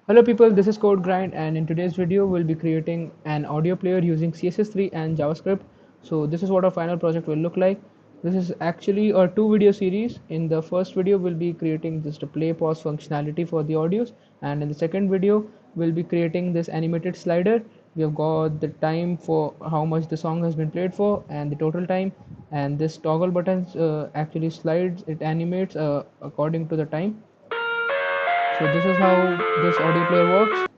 Hello people, this is Code Grind and in today's video we'll be creating an audio player using CSS3 and JavaScript. So this is what our final project will look like. This is actually a two video series. In the first video we'll be creating just a play pause functionality for the audios, and in the second video we'll be creating this animated slider. We have got the time for how much the song has been played for and the total time, and this toggle button actually slides, it animates according to the time. So this is how this audio player works.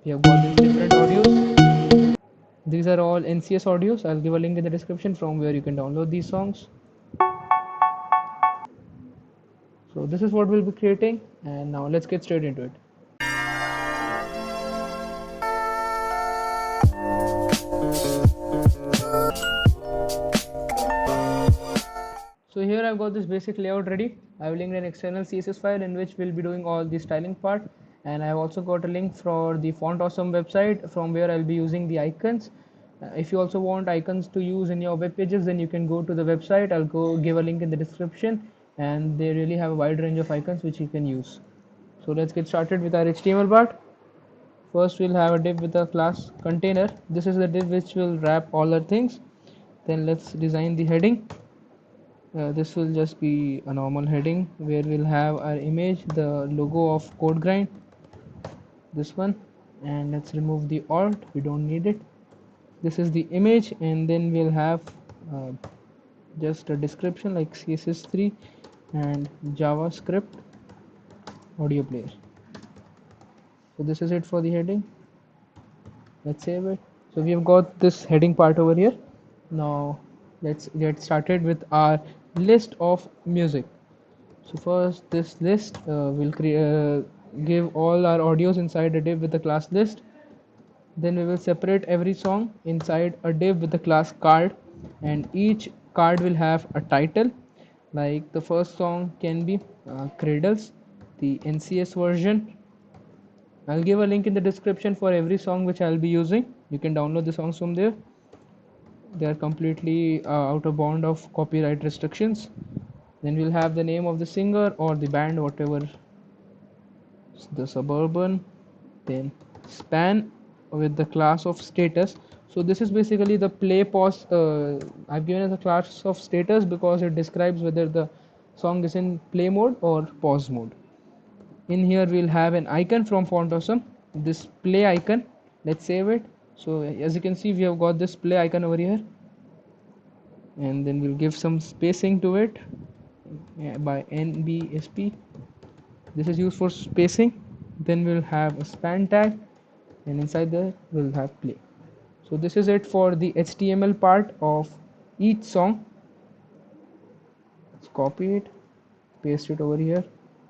We have got these different audios. These are all NCS audios. I'll give a link in the description from where you can download these songs. So this is what we'll be creating, and now let's get straight into it. So here I've got this basic layout ready. I've linked an external CSS file in which we'll be doing all the styling part, and I've also got a link for the Font Awesome website from where I'll be using the icons. If you also want icons to use in your web pages, then you can go to the website. I'll go give a link in the description, and they really have a wide range of icons which you can use. So let's get started with our HTML part. First we'll have a div with a class container. This is the div which will wrap all our things. Then let's design the heading. This will just be a normal heading where we'll have our image, the logo of Code Grind, this one, and let's remove the alt, we don't need it. This is the image, and then we'll have uh, just a description like CSS3 and JavaScript audio player. So this is it for the heading. Let's save it. So we have got this heading part over here. Now let's get started with our list of music. So first this list will give all our audios inside a div with the class list. Then we will separate every song inside a div with the class card, and each card will have a title. Like the first song can be Cradles, the NCS version. I'll give a link in the description for every song which I'll be using. You can download the songs from there. They are completely out of bound of copyright restrictions. Then we'll have the name of the singer or the band, whatever, the Suburban. Then span with the class of status. So this is basically the play pause. I've given it a class of status because it describes whether the song is in play mode or pause mode. In here we'll have an icon from Font Awesome, this play icon. Let's save it. So as you can see, we have got this play icon over here, and then we'll give some spacing to it by NBSP. This is used for spacing. Then we'll have a span tag, and inside there we'll have play. So this is it for the HTML part of each song. Let's copy it, paste it over here.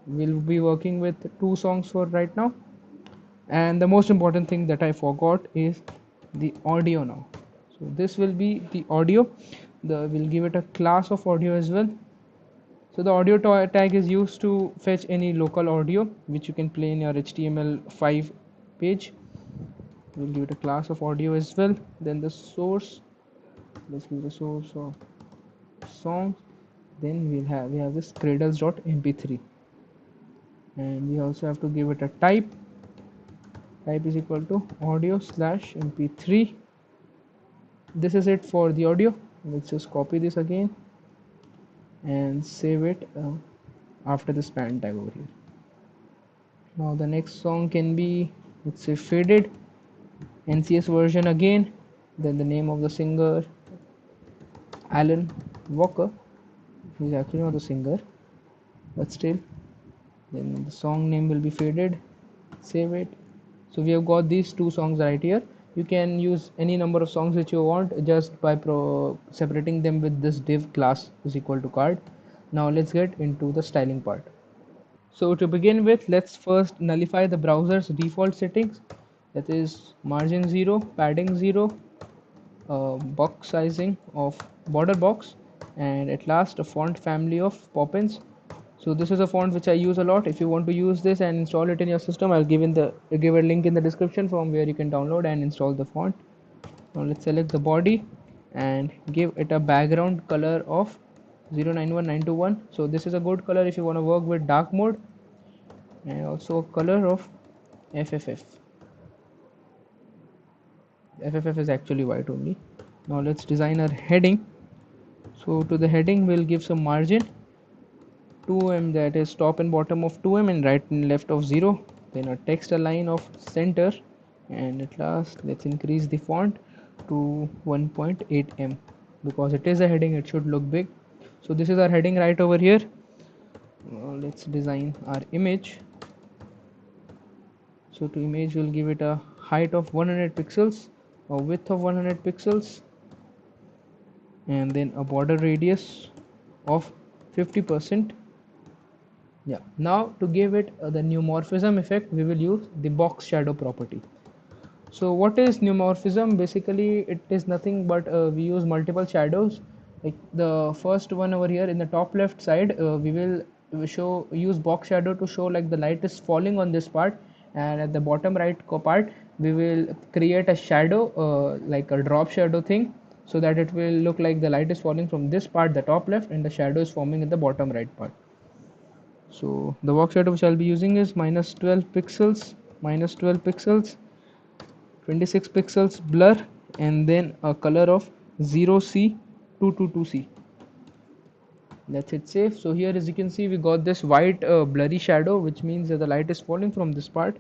We'll be working with two songs for right now, and the most important thing that I forgot is the audio now. So this will be the audio. We'll give it a class of audio as well. So the audio tag is used to fetch any local audio which you can play in your HTML5 page. We'll give it a class of audio as well. Then the source, let's give the source of song. Then we have this cradles.mp3, and we also have to give it a type. Type is equal to audio slash mp3. This is it for the audio. Let's just copy this again and save it after the span tag over here. Now the next song can be, let's say, Faded, NCS version again. Then the name of the singer, Alan Walker. He's actually not the singer, but still. Then the song name will be Faded. Save it. So we have got these two songs right here. You can use any number of songs which you want just by separating them with this div class is equal to card. Now let's get into the styling part. So to begin with, let's first nullify the browser's default settings, that is margin 0, padding 0, box sizing of border box, and at last a font family of Poppins. So this is a font which I use a lot. If you want to use this and install it in your system, I'll give a link in the description from where you can download and install the font. Now let's select the body and give it a background color of 091921. So this is a good color if you want to work with dark mode, and also a color of FFF. FFF is actually white only. Now let's design our heading. So to the heading we'll give some margin 2m, that is top and bottom of 2m and right and left of 0. Then a text align of center, and at last let's increase the font to 1.8m because it is a heading, it should look big. So this is our heading right over here. Now let's design our image. So to image we'll give it a height of 100 pixels, a width of 100 pixels, and then a border radius of 50%. Yeah, now to give it the neumorphism effect we will use the box shadow property. So what is neumorphism? Basically it is nothing but we use multiple shadows. Like the first one over here in the top left side, we will use box shadow to show like the light is falling on this part, and at the bottom right part we will create a shadow, like a drop shadow thing, so that it will look like the light is falling from this part, the top left, and the shadow is forming in the bottom right part. So the box shadow which I'll be using is minus 12 pixels, minus 12 pixels, 26 pixels blur, and then a color of 0C 222C. That's it, save. So here as you can see we got this white blurry shadow, which means that the light is falling from this part,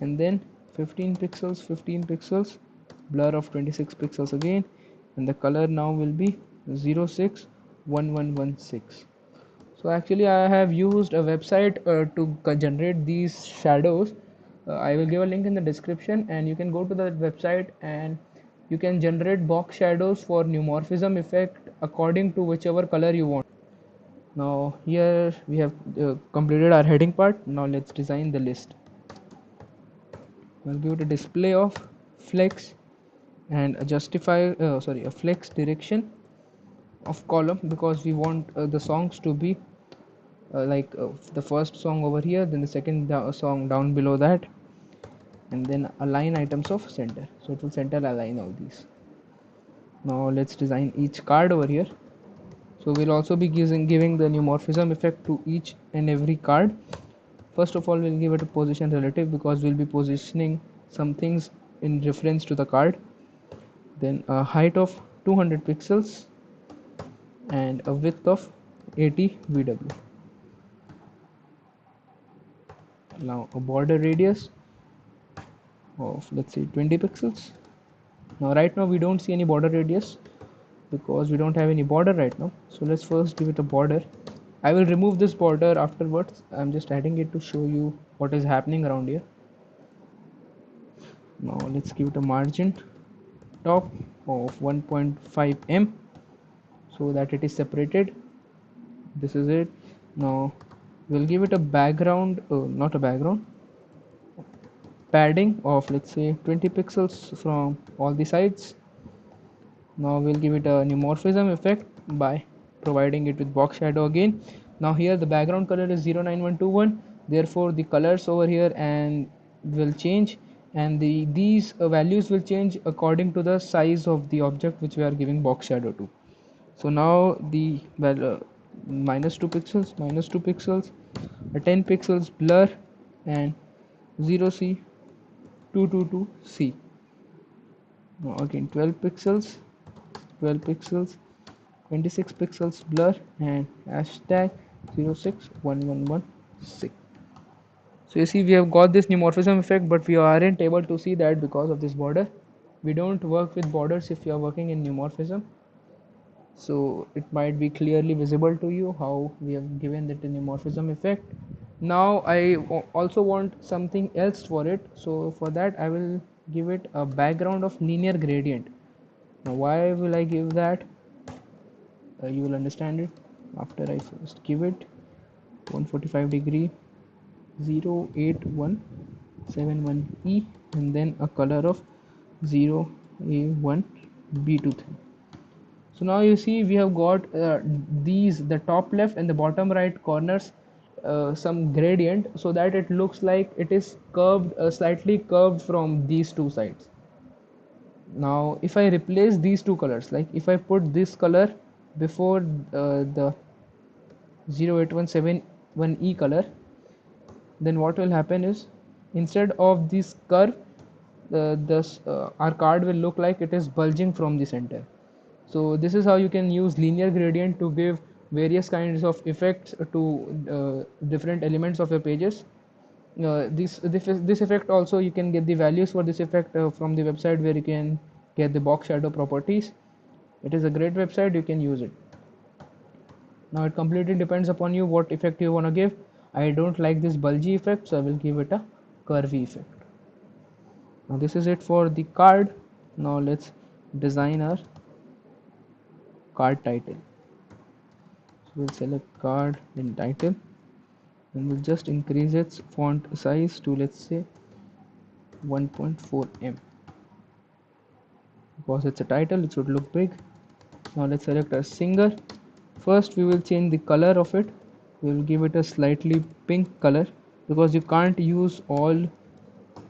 and then 15 pixels, 15 pixels, blur of 26 pixels again, and the color now will be 061116. So actually I have used a website to generate these shadows. I will give a link in the description and you can go to the website and you can generate box shadows for neumorphism effect according to whichever color you want. Now here we have completed our heading part. Now let's design the list. We'll give it a display of flex and a a flex direction of column, because we want the songs to be the first song over here, then the second song down below that, and then align items of center, so it will center align all these. Now let's design each card over here. So we'll also be giving the neumorphism effect to each and every card. First of all we'll give it a position relative because we'll be positioning some things in reference to the card. Then a height of 200 pixels and a width of 80 VW. Now a border radius of, let's say, 20 pixels. Now right now we don't see any border radius because we don't have any border right now. So let's first give it a border. I will remove this border afterwards. I'm just adding it to show you what is happening around here. Now let's give it a margin top of 1.5 m so that it is separated. This is it. Now we'll give it a background, not a background, padding of, let's say, 20 pixels from all the sides. Now we'll give it a neumorphism effect by providing it with box shadow again. Now here the background color is 09121, therefore the colors over here and will change, and these values will change according to the size of the object which we are giving box shadow to. So now the minus 2 pixels, minus 2 pixels, a 10 pixels blur, and 0C 222C. Now again 12 pixels, 12 pixels, 26 pixels blur, and hashtag 061116. So you see we have got this neumorphism effect, but we aren't able to see that because of this border. We don't work with borders if you are working in neumorphism, so it might be clearly visible to you how we have given that neumorphism effect. Now I also want something else for it, so for that I will give it a background of linear gradient. Now why will I give that? You will understand it after I first give it 145 degree 08171E and then a color of 0A1B23. So now you see we have got the top left and the bottom right corners, some gradient, so that it looks like it is curved, slightly curved from these two sides. Now if I replace these two colors, like if I put this color before the 08171E color, then what will happen is instead of this curve, our card will look like it is bulging from the center. So this is how you can use linear gradient to give various kinds of effects to different elements of your pages. This effect also, you can get the values for this effect from the website where you can get the box shadow properties. It is a great website, you can use it. Now it completely depends upon you what effect you want to give. I don't like this bulgy effect, so I will give it a curvy effect. Now this is it for the card. Now let's design our card title. So we'll select card in title and we'll just increase its font size to, let's say, 1.4 em. Because it's a title, it should look big. Now let's select our singer. First we will change the color of it. We will give it a slightly pink color, because you can't use all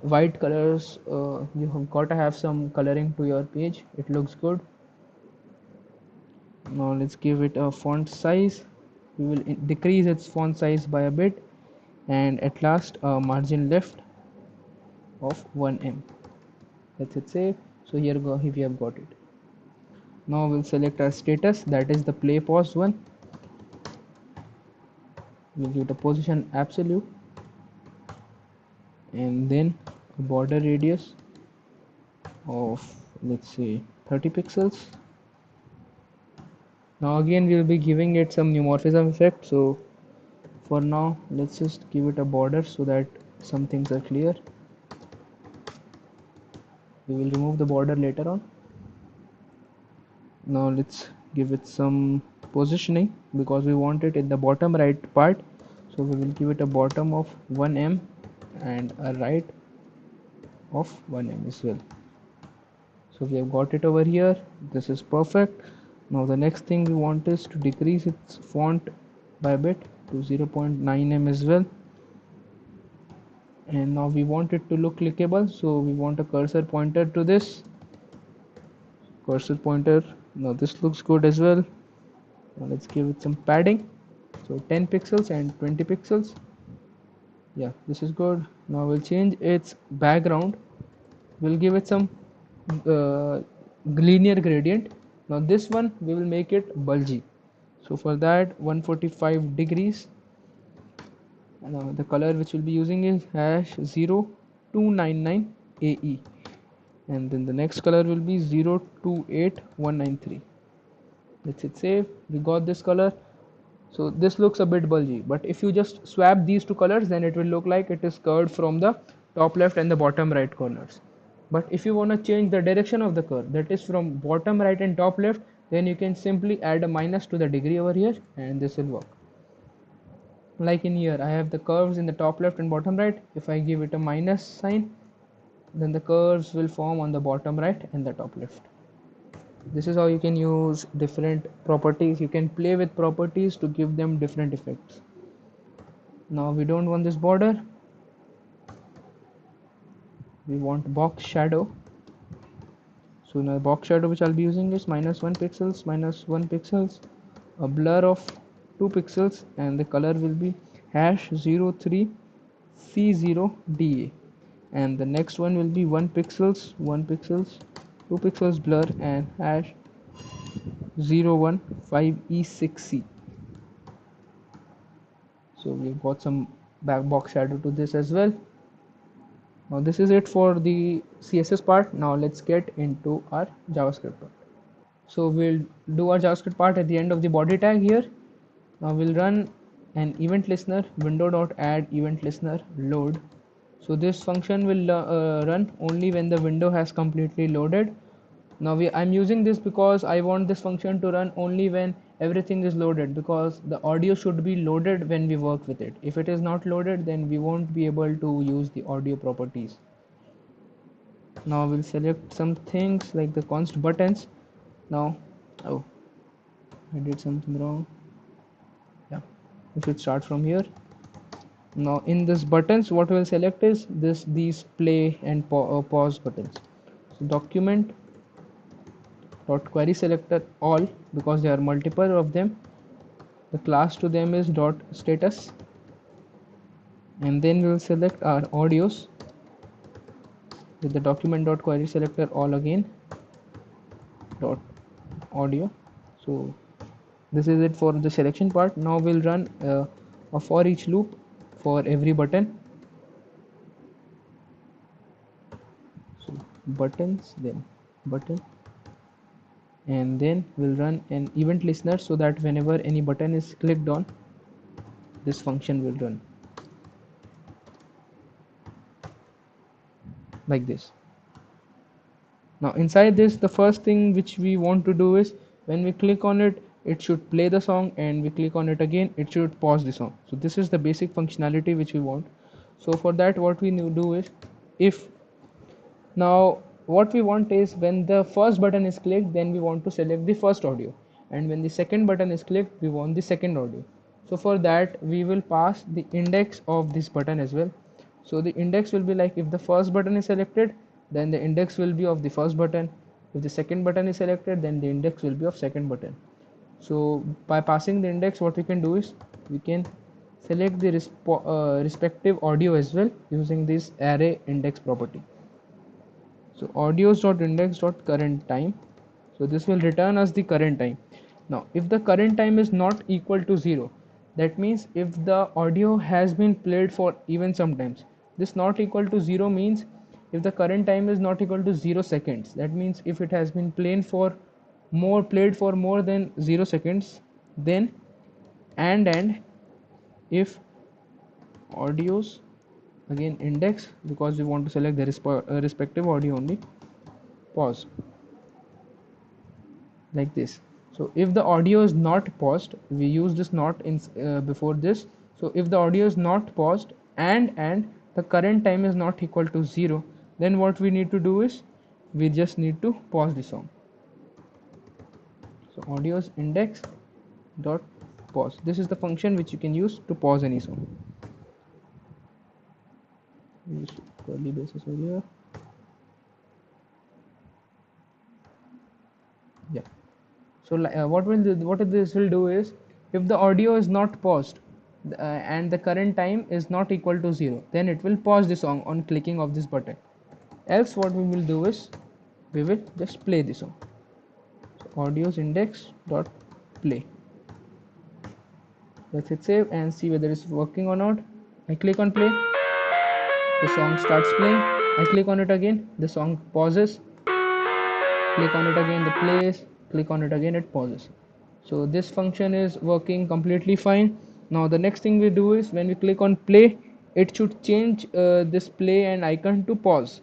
white colors. You have got to have some coloring to your page. It looks good. Now let's give it a font size. We will decrease its font size by a bit, and at last a margin left of 1 em. Let's hit save. So here we have got it. Now we'll select our status, that is the play pause one. We'll give it a position absolute, and then a border radius of, let's say, 30 pixels. Now again we'll be giving it some neumorphism effect, so for now let's just give it a border so that some things are clear. We will remove the border later on. Now let's give it some positioning, because we want it in the bottom right part, so we will give it a bottom of 1 em and a right of 1 em as well. So we have got it over here. This is perfect. Now the next thing we want is to decrease its font by a bit to 0.9 em as well. And now we want it to look clickable, so we want a cursor pointer to this. Cursor pointer. Now this looks good as well. Now let's give it some padding, so 10 pixels and 20 pixels. Yeah, this is good. Now we'll change its background. We'll give it some linear gradient. Now this one we will make it bulgy, so for that 145 degrees. Now the color which we'll be using is #0299 AE, and then the next color will be 028193. Let's hit save. We got this color. So this looks a bit bulgy, but if you just swap these two colors, then it will look like it is curved from the top left and the bottom right corners. But if you want to change the direction of the curve, that is from bottom right and top left, then you can simply add a minus to the degree over here, and this will work. Like in here, I have the curves in the top left and bottom right. If I give it a minus sign, then the curves will form on the bottom right and the top left. This is how you can use different properties. You can play with properties to give them different effects. Now we don't want this border. We want box shadow. So now box shadow which I'll be using is -1 pixels, -1 pixels, a blur of 2 pixels, and the color will be #03C0DA. And the next one will be 1 pixels, 1 pixels, 2 pixels blur, and #015E6C. So we've got some back box shadow to this as well. Now this is it for the CSS part. Now let's get into our JavaScript part. So we'll do our JavaScript part at the end of the body tag here. Now we'll run an event listener, window.add event listener load. So this function will run only when the window has completely loaded. Now I'm using this because I want this function to run only when everything is loaded, because the audio should be loaded when we work with it. If it is not loaded, then we won't be able to use the audio properties. Now we'll select some things like the const buttons. Now, oh, I did something wrong. Yeah, we should start from here. Now in this buttons, what we'll select is these play and pause buttons. So document dot query selector all, because there are multiple of them. The class to them is dot status, and then we'll select our audios. with the document.query selector all again dot audio. So this is it for the selection part. Now we'll run a for each loop for every button. So buttons, then button, and then we'll run an event listener so that whenever any button is clicked on, this function will run like this. Now inside this, the first thing which we want to do is when we click on it, it should play the song, and we click on it again, it should pause the song. So this is the basic functionality which we want. So for that, what we do is, if now what we want is when the first button is clicked, then we want to select the first audio, and when the second button is clicked, we want the second audio. So for that, we will pass the index of this button as well. So the index will be like, if the first button is selected, then the index will be of the first button. If the second button is selected, then the index will be of second button. So by passing the index, what we can do is we can select the respective audio as well using this array index property. So audios.index.current time. So this will return us the current time. Now if the current time is not equal to 0, that means if the audio has been played for even sometimes, this not equal to 0 means if the current time is not equal to 0 seconds, that means if it has been played for more than 0 seconds, then and if audios, again index, because we want to select the respective audio only, pause like this. So if the audio is not paused, we use this not in before this. So if the audio is not paused and the current time is not equal to 0, then what we need to do is we just need to pause the song. So audios index dot pause, this is the function which you can use to pause any song. Use curly braces over here. Yeah. So what this will do is, if the audio is not paused and the current time is not equal to 0, then it will pause the song on clicking of this button. Else what we will do is we will just play the song. So audios index dot play. Let's hit save and see whether it's working or not. I click on play, the song starts playing. I click on it again, the song pauses. Click on it again, the plays. Click on it again, it pauses. So this function is working completely fine. Now the next thing we do is when we click on play, it should change this play and icon to pause.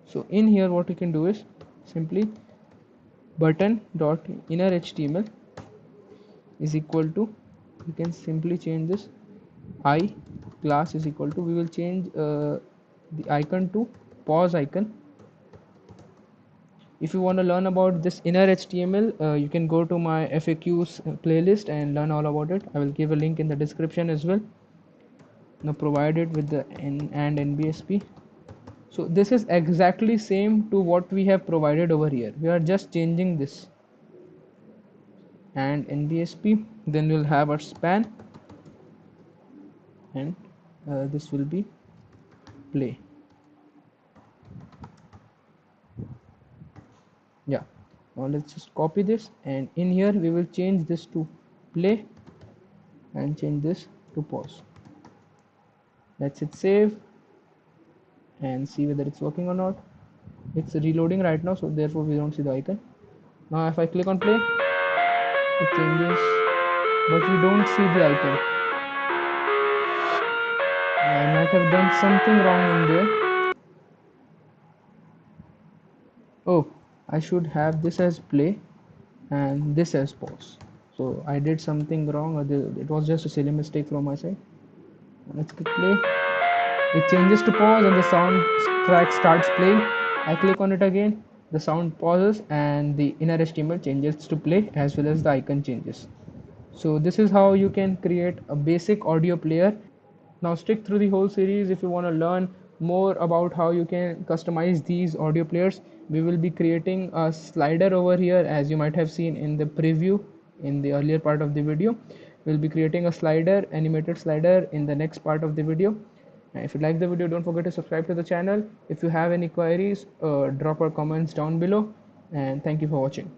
So in here what we can do is simply button dot inner HTML is equal to, we can simply change this I class is equal to, we will change the icon to pause icon. If you want to learn about this inner HTML, you can go to my FAQs playlist and learn all about it. I will give a link in the description as well. Now provide it with the and NBSP. So this is exactly same to what we have provided over here. We are just changing this and NBSP, then we'll have our span, and this will be play. Yeah, now let's just copy this, and in here we will change this to play and change this to pause. Let's hit save and see whether it's working or not. It's reloading right now, so therefore we don't see the icon. Now if I click on play, it changes, but we don't see the icon. I might have done something wrong in there. Oh, I should have this as play and this as pause. So I did something wrong, or it was just a silly mistake from my side. Let's click play. It changes to pause and the sound track starts playing. I click on it again, the sound pauses and the inner HTML changes to play as well as the icon changes. So this is how you can create a basic audio player. Now stick through the whole series if you want to learn more about how you can customize these audio players. We will be creating a slider over here, as you might have seen in the preview in the earlier part of the video. We'll be creating a slider, animated slider, in the next part of the video, And if you like the video, don't forget to subscribe to the channel. If you have any queries, drop our comments down below. And thank you for watching.